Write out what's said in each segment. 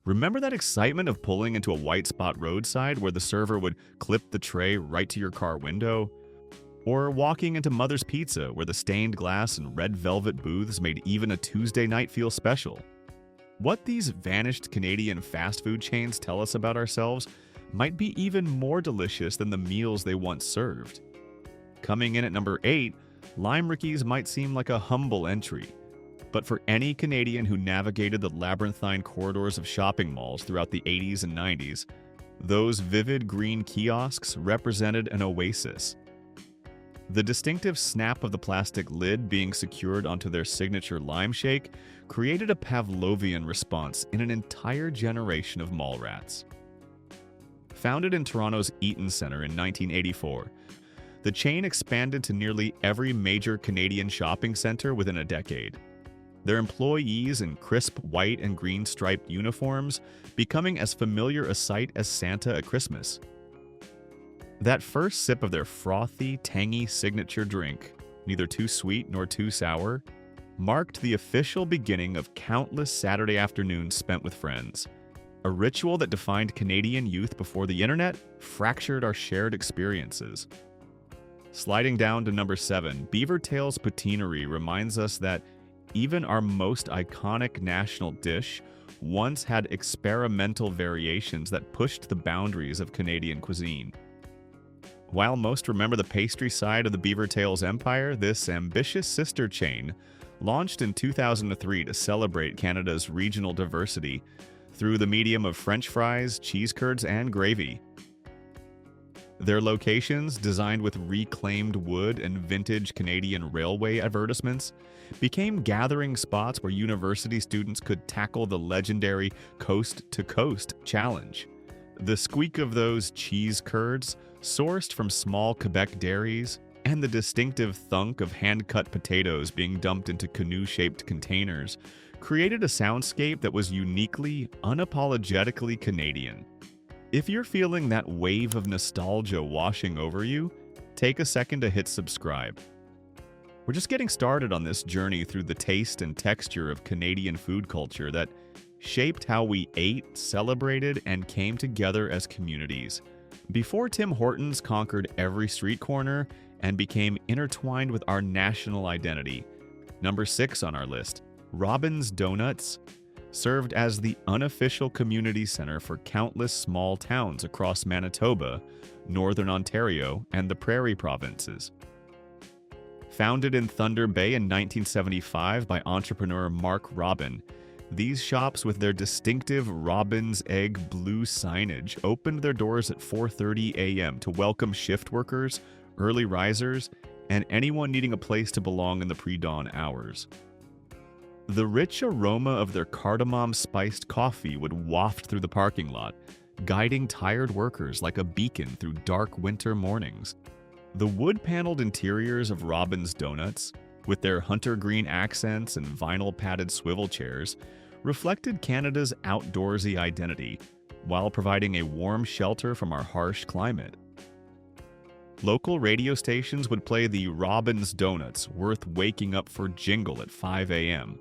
Remember that excitement of pulling into a white spot roadside where the server would clip the tray right to your car window? Or walking into Mother's Pizza where the stained glass and red velvet booths made even a Tuesday night feel special? What these vanished Canadian fast food chains tell us about ourselves might be even more delicious than the meals they once served. Coming in at number 8, Lime Ricky's might seem like a humble entry. But for any Canadian who navigated the labyrinthine corridors of shopping malls throughout the 80s and 90s, those vivid green kiosks represented an oasis. The distinctive snap of the plastic lid being secured onto their signature lime shake created a Pavlovian response in an entire generation of mall rats. Founded in Toronto's Eaton Centre in 1984, the chain expanded to nearly every major Canadian shopping centre within a decade. Their employees in crisp white and green striped uniforms becoming as familiar a sight as Santa at Christmas. That first sip of their frothy, tangy signature drink, neither too sweet nor too sour, marked the official beginning of countless Saturday afternoons spent with friends. A ritual that defined Canadian youth before the internet fractured our shared experiences. Sliding down to number 7, Beavertails Poutine reminds us that even our most iconic national dish once had experimental variations that pushed the boundaries of Canadian cuisine. While most remember the pastry side of the Beavertails empire, this ambitious sister chain launched in 2003 to celebrate Canada's regional diversity through the medium of French fries, cheese curds, and gravy. Their locations, designed with reclaimed wood and vintage Canadian railway advertisements, became gathering spots where university students could tackle the legendary Coast to Coast challenge. The squeak of those cheese curds, sourced from small Quebec dairies, and the distinctive thunk of hand-cut potatoes being dumped into canoe-shaped containers created a soundscape that was uniquely, unapologetically Canadian. If you're feeling that wave of nostalgia washing over you, take a second to hit subscribe. We're just getting started on this journey through the taste and texture of Canadian food culture that shaped how we ate, celebrated, and came together as communities. Before Tim Hortons conquered every street corner and became intertwined with our national identity. Number 6 on our list, Robin's Donuts, served as the unofficial community center for countless small towns across Manitoba, Northern Ontario, and the Prairie provinces. Founded in Thunder Bay in 1975 by entrepreneur Mark Robin, these shops with their distinctive Robin's Egg blue signage opened their doors at 4:30 a.m. to welcome shift workers, early risers, and anyone needing a place to belong in the pre-dawn hours. The rich aroma of their cardamom-spiced coffee would waft through the parking lot, guiding tired workers like a beacon through dark winter mornings. The wood-paneled interiors of Robin's Donuts, with their hunter green accents and vinyl-padded swivel chairs, reflected Canada's outdoorsy identity, while providing a warm shelter from our harsh climate. Local radio stations would play the Robin's Donuts Worth Waking Up for jingle at 5 a.m.,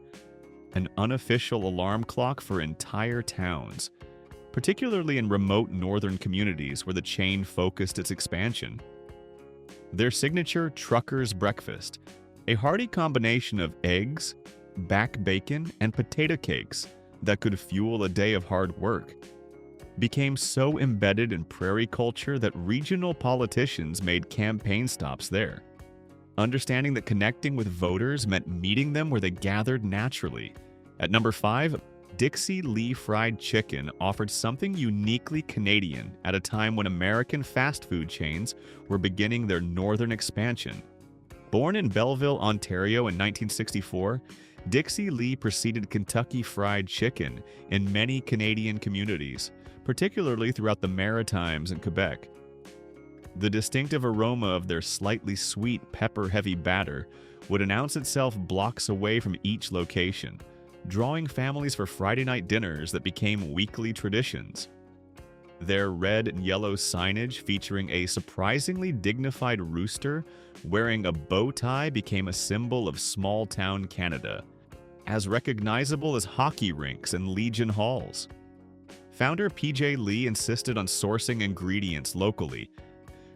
an unofficial alarm clock for entire towns, particularly in remote northern communities where the chain focused its expansion. Their signature Trucker's Breakfast, a hearty combination of eggs, back bacon, and potato cakes that could fuel a day of hard work, became so embedded in prairie culture that regional politicians made campaign stops there, understanding that connecting with voters meant meeting them where they gathered naturally. At number 5, Dixie Lee Fried Chicken offered something uniquely Canadian at a time when American fast food chains were beginning their northern expansion. Born in Belleville, Ontario in 1964, Dixie Lee preceded Kentucky Fried Chicken in many Canadian communities, particularly throughout the Maritimes and Quebec. The distinctive aroma of their slightly sweet, pepper-heavy batter would announce itself blocks away from each location, drawing families for Friday night dinners that became weekly traditions. Their red and yellow signage featuring a surprisingly dignified rooster wearing a bow tie became a symbol of small-town Canada, as recognizable as hockey rinks and Legion halls. Founder PJ Lee insisted on sourcing ingredients locally,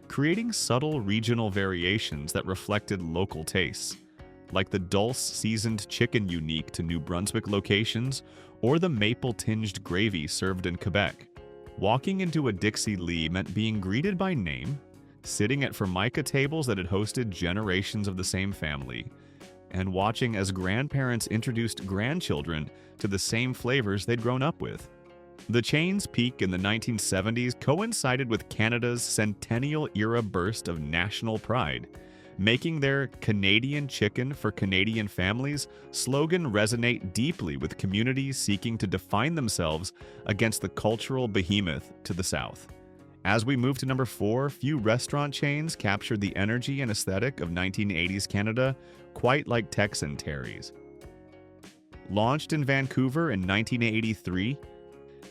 creating subtle regional variations that reflected local tastes, like the dulse-seasoned chicken unique to New Brunswick locations or the maple-tinged gravy served in Quebec. Walking into a Dixie Lee meant being greeted by name, sitting at formica tables that had hosted generations of the same family, and watching as grandparents introduced grandchildren to the same flavors they'd grown up with. The chain's peak in the 1970s coincided with Canada's centennial-era burst of national pride, making their "Canadian chicken for Canadian families" slogan resonate deeply with communities seeking to define themselves against the cultural behemoth to the south. As we move to number 4, few restaurant chains captured the energy and aesthetic of 1980s Canada quite like Texan Terries. Launched in Vancouver in 1983,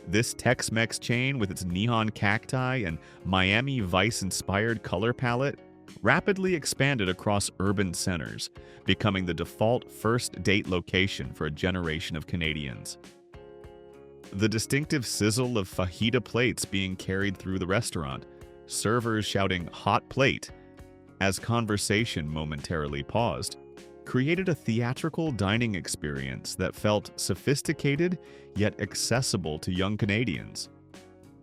this Tex-Mex chain, with its neon cacti and Miami Vice-inspired color palette, rapidly expanded across urban centers, becoming the default first-date location for a generation of Canadians. The distinctive sizzle of fajita plates being carried through the restaurant, servers shouting "hot plate" as conversation momentarily paused, created a theatrical dining experience that felt sophisticated yet accessible to young Canadians.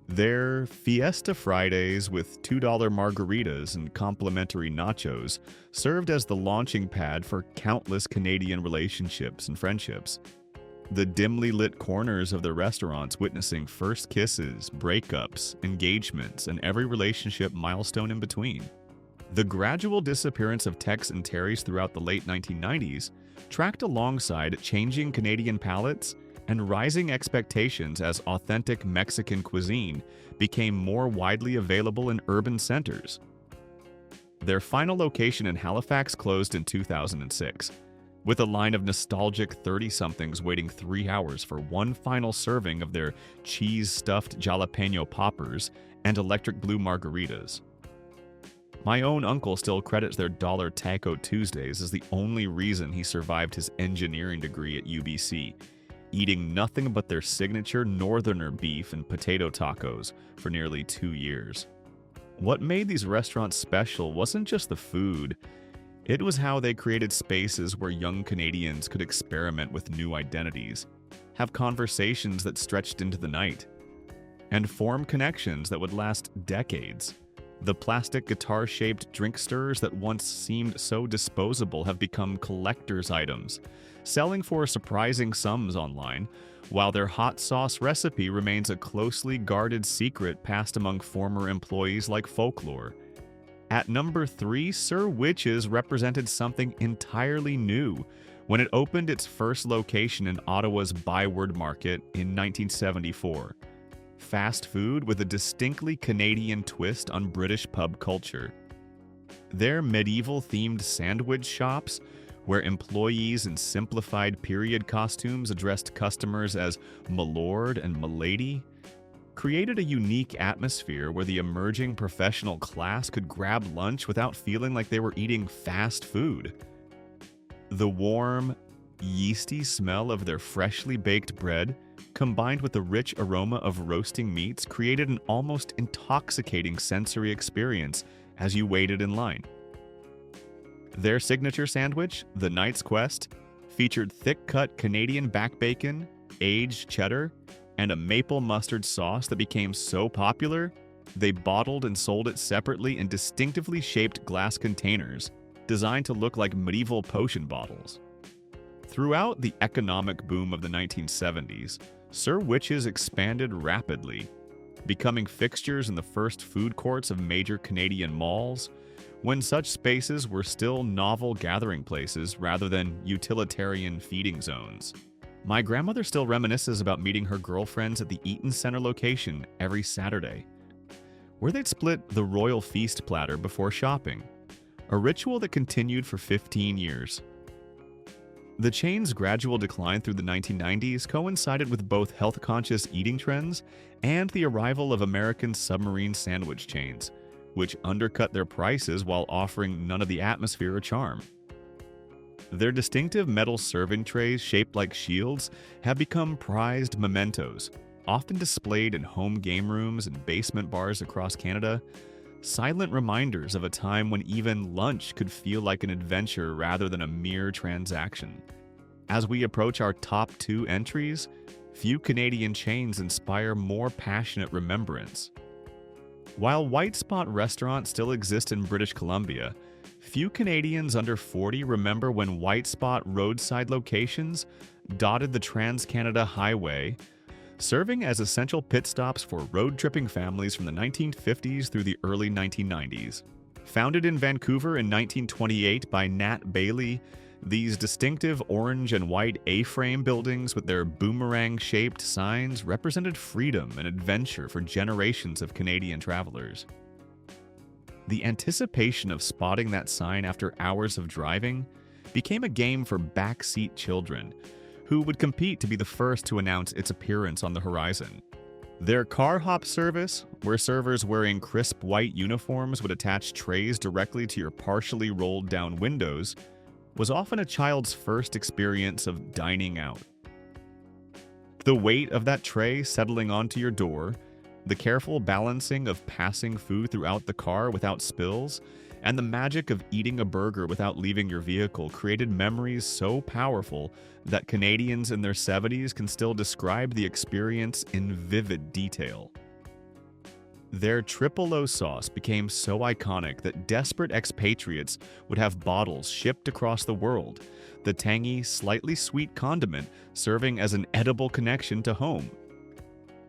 Their Fiesta Fridays with $2 margaritas and complimentary nachos served as the launching pad for countless Canadian relationships and friendships. The dimly lit corners of the restaurants witnessing first kisses, breakups, engagements, and every relationship milestone in between. The gradual disappearance of Texan Terries throughout the late 1990s tracked alongside changing Canadian palates and rising expectations as authentic Mexican cuisine became more widely available in urban centers. Their final location in Halifax closed in 2006, with a line of nostalgic 30-somethings waiting 3 hours for one final serving of their cheese-stuffed jalapeno poppers and electric blue margaritas. My own uncle still credits their $1 Taco Tuesdays as the only reason he survived his engineering degree at UBC, eating nothing but their signature Northerner beef and potato tacos for nearly 2 years. What made these restaurants special wasn't just the food, it was how they created spaces where young Canadians could experiment with new identities, have conversations that stretched into the night, and form connections that would last decades. The plastic guitar-shaped drink stirrers that once seemed so disposable have become collector's items, selling for surprising sums online, while their hot sauce recipe remains a closely guarded secret passed among former employees like folklore. At number 3, Sir Witch's represented something entirely new when it opened its first location in Ottawa's Byward Market in 1974. Fast food with a distinctly Canadian twist on British pub culture. Their medieval-themed sandwich shops, where employees in simplified period costumes addressed customers as "Milord" and "Milady," created a unique atmosphere where the emerging professional class could grab lunch without feeling like they were eating fast food. The warm, yeasty smell of their freshly baked bread, combined with the rich aroma of roasting meats, created an almost intoxicating sensory experience as you waited in line. Their signature sandwich, the Knight's Quest, featured thick-cut Canadian back bacon, aged cheddar, and a maple mustard sauce that became so popular, they bottled and sold it separately in distinctively shaped glass containers, designed to look like medieval potion bottles. Throughout the economic boom of the 1970s, Sir Witch's expanded rapidly, becoming fixtures in the first food courts of major Canadian malls, when such spaces were still novel gathering places rather than utilitarian feeding zones. My grandmother still reminisces about meeting her girlfriends at the Eaton Center location every Saturday, where they'd split the royal feast platter before shopping, a ritual that continued for 15 years. The chain's gradual decline through the 1990s coincided with both health-conscious eating trends and the arrival of American submarine sandwich chains, which undercut their prices while offering none of the atmosphere or charm. Their distinctive metal serving trays shaped like shields have become prized mementos, often displayed in home game rooms and basement bars across Canada, silent reminders of a time when even lunch could feel like an adventure rather than a mere transaction. As we approach our top 2 entries, few Canadian chains inspire more passionate remembrance. While white spot restaurants still exist in British Columbia, few Canadians under 40 remember when white spot roadside locations dotted the Trans-Canada Highway, serving as essential pit stops for road-tripping families from the 1950s through the early 1990s. Founded in Vancouver in 1928 by Nat Bailey, these distinctive orange and white A-frame buildings with their boomerang-shaped signs represented freedom and adventure for generations of Canadian travelers. The anticipation of spotting that sign after hours of driving became a game for backseat children, who would compete to be the first to announce its appearance on the horizon. Their car hop service, where servers wearing crisp white uniforms would attach trays directly to your partially rolled down windows, was often a child's first experience of dining out. The weight of that tray settling onto your door, the careful balancing of passing food throughout the car without spills, and the magic of eating a burger without leaving your vehicle created memories so powerful that Canadians in their 70s can still describe the experience in vivid detail. Their triple O sauce became so iconic that desperate expatriates would have bottles shipped across the world, the tangy, slightly sweet condiment serving as an edible connection to home.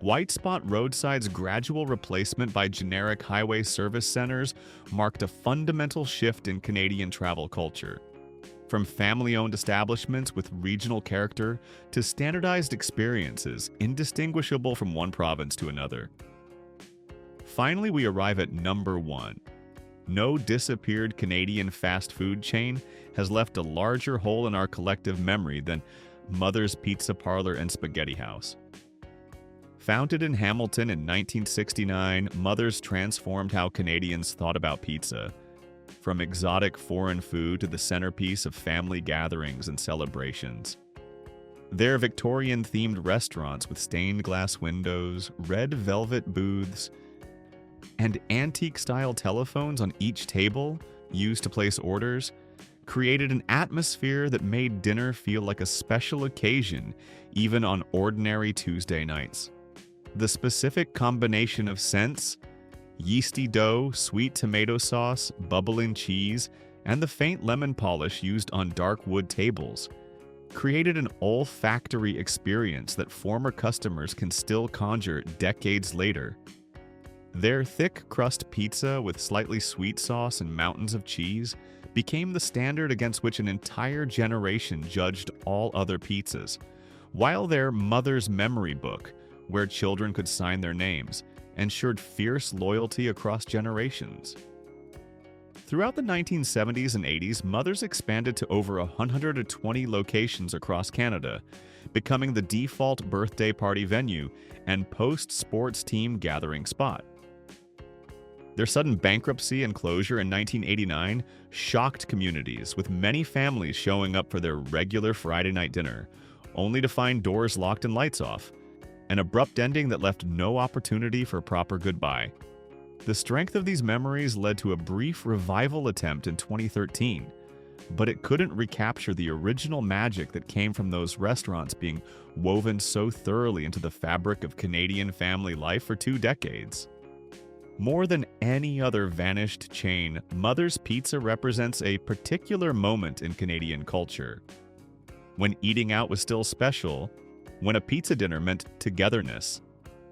White Spot Roadside's gradual replacement by generic highway service centers marked a fundamental shift in Canadian travel culture. From family-owned establishments with regional character to standardized experiences indistinguishable from one province to another. Finally, we arrive at number 1. No disappeared Canadian fast food chain has left a larger hole in our collective memory than Mother's Pizza Parlor and Spaghetti House. Founded in Hamilton in 1969, Mother's transformed how Canadians thought about pizza. From exotic foreign food to the centerpiece of family gatherings and celebrations. Their Victorian-themed restaurants with stained glass windows, red velvet booths, and antique-style telephones on each table used to place orders created an atmosphere that made dinner feel like a special occasion even on ordinary Tuesday nights. The specific combination of scents, yeasty dough, sweet tomato sauce, bubbling cheese, and the faint lemon polish used on dark wood tables created an olfactory experience that former customers can still conjure decades later. Their thick crust pizza with slightly sweet sauce and mountains of cheese became the standard against which an entire generation judged all other pizzas, while their Mother's Memory Book, where children could sign their names, ensured fierce loyalty across generations. Throughout the 1970s and 80s, Mother's expanded to over 120 locations across Canada, becoming the default birthday party venue and post-sports team gathering spot. Their sudden bankruptcy and closure in 1989 shocked communities, with many families showing up for their regular Friday night dinner, only to find doors locked and lights off, an abrupt ending that left no opportunity for a proper goodbye. The strength of these memories led to a brief revival attempt in 2013, but it couldn't recapture the original magic that came from those restaurants being woven so thoroughly into the fabric of Canadian family life for 2 decades. More than any other vanished chain, Mother's Pizza represents a particular moment in Canadian culture. When eating out was still special, when a pizza dinner meant togetherness,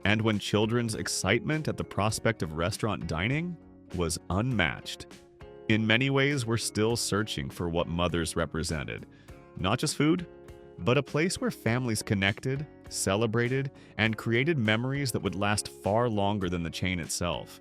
and when children's excitement at the prospect of restaurant dining was unmatched. In many ways, we're still searching for what Mother's represented. Not just food, but a place where families connected, celebrated, and created memories that would last far longer than the chain itself.